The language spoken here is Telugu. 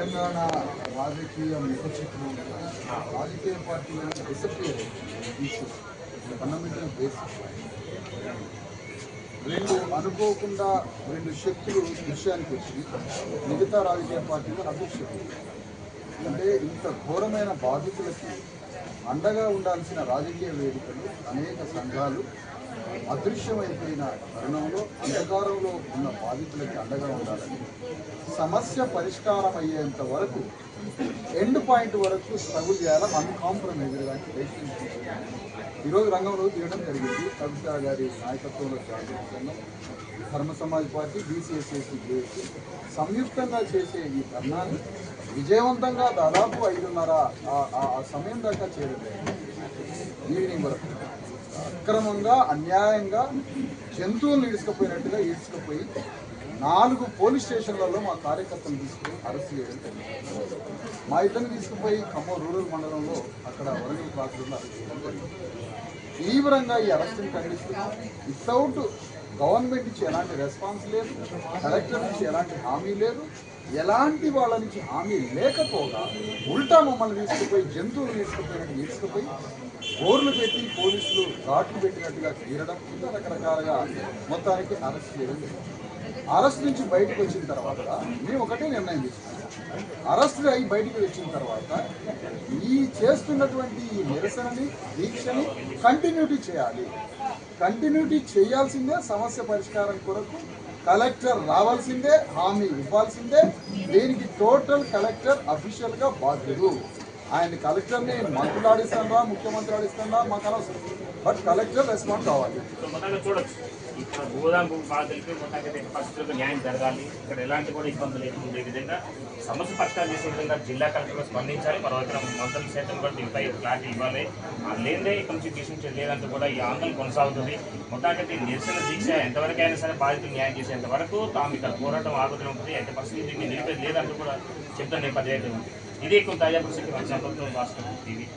తెలంగాణ రాజకీయ ముఖచిత్రం రాజకీయ పార్టీల డిసప్పియర్ ఇష్యూస్ ఫండమెంటల్ బేసిక్ అనుకోకుండా రెండు శక్తులు దృశ్యానికి వచ్చి మిగతా రాజకీయ పార్టీలు అభిషేకం అంటే ఇంత ఘోరమైన బాధితులకి అండగా ఉండాల్సిన రాజకీయ వేదికలు అనేక సంఘాలు అదృశ్యమైపోయిన తరుణంలో అంధకారంలో ఉన్న బాధితులకి అండగా ఉండాలని సమస్య పరిష్కారం అయ్యేంత వరకు ఎండ్ పాయింట్ వరకు స్ట్రగుల్ చేయాలని అన్కాంప్రమైజ్డ్గా ఈరోజు రంగంలో తీయడం జరిగింది. కవిత గారి నాయకత్వంలో జాతీయ సంఘం, ధర్మ సమాజ్ పార్టీ, బీసీఎస్ఎస్సీ చేసి సంయుక్తంగా చేసే ఈ ధర్నాన్ని విజయవంతంగా దాదాపు 5:30 ఆ సమయం దాకా చేయడం ఈవినింగ్ వరకు అక్రమంగా అన్యాయంగా జంతువులను ఈడ్చుకుపోయినట్టుగా ఈడ్చుకుపోయి 4 పోలీస్ స్టేషన్లలో మా కార్యకర్తలు తీసుకుని అరెస్ట్ చేయడం జరిగింది. మా ఇద్దరిని తీసుకుపోయి ఖమ్మం రూరల్ మండలంలో అక్కడ వరంగల్ క్రాస్లో అరెస్ట్ చేయడం జరిగింది. తీవ్రంగా ఈ అరెస్ట్ని ఖండిస్తున్నాం. వితౌట్ గవర్నమెంట్ నుంచి ఎలాంటి రెస్పాన్స్ లేదు, కలెక్టర్ నుంచి ఎలాంటి హామీ లేదు, ఎలాంటి వాళ్ళ నుంచి హామీ లేకపోగా ఉల్టా మమ్మల్ని తీసుకుపోయి జంతువులు తీసుకుపోయి బోర్లు పెట్టి పోలీసులు ఘాట్లు పెట్టినట్టుగా తీరడం ఇంకా రకరకాలుగా మొత్తానికి అరెస్ట్ చేయడం జరిగింది. అరెస్ట్ నుంచి బయటకు వచ్చిన తర్వాత మేము ఒకటే నిర్ణయం తీసుకున్నాం. అరెస్ట్ అయ్యి బయటకు వచ్చిన తర్వాత ఈ చేస్తున్నటువంటి ఈ నిరసనని దీక్షని కంటిన్యూటీ చేయాలి. కంటిన్యూటీ చేయాల్సిందే. సమస్య పరిష్కారం కొరకు కలెక్టర్ రావాల్సిందే, హామీ ఇవ్వాల్సిందే. దీనికి టోటల్ కలెక్టర్ అఫీషియల్గా బాధ్యుడు. ఆయన కలెక్టర్ని మంత్రులు ఆడిస్తాడా, ముఖ్యమంత్రి ఆడిస్తాడా మాకు అనవసరం, బట్ కలెక్టర్ రెస్పాండ్ కావాలి. చూడొచ్చు ఇక్కడ గోదాము బాధితులకి మొత్తానికి పరిస్థితులకు న్యాయం జరగాలి. ఇక్కడ ఎలాంటి కూడా ఇబ్బందులు లేకుండా ఈ విధంగా సమస్య పరిష్కారం చేసే విధంగా జిల్లా కలెక్టర్ స్పందించాలి. మరోవైపు మంత్రులు సైతం కూడా దీనిపై క్లారిటీ ఇవ్వాలి. లేదే ఇక్కడ నుంచి తీసుకొచ్చేది లేదంటూ కూడా ఈ ఆందోళన కొనసాగుతుంది. మొత్తానికి నిరసన దీక్ష ఎంతవరకైనా సరే బాధితులు న్యాయం చేసేంత వరకు తాము ఇక్కడ పోరాటం ఆగుతూనే ఉంటుంది. అయితే పరిస్థితి దీన్ని నిలిపేది లేదంటూ కూడా చెప్తున్న నేపథ్యం అయితే ఉంది. ఇదే కొంత తాజా పరిస్థితి భాస్కర్ టీవీ.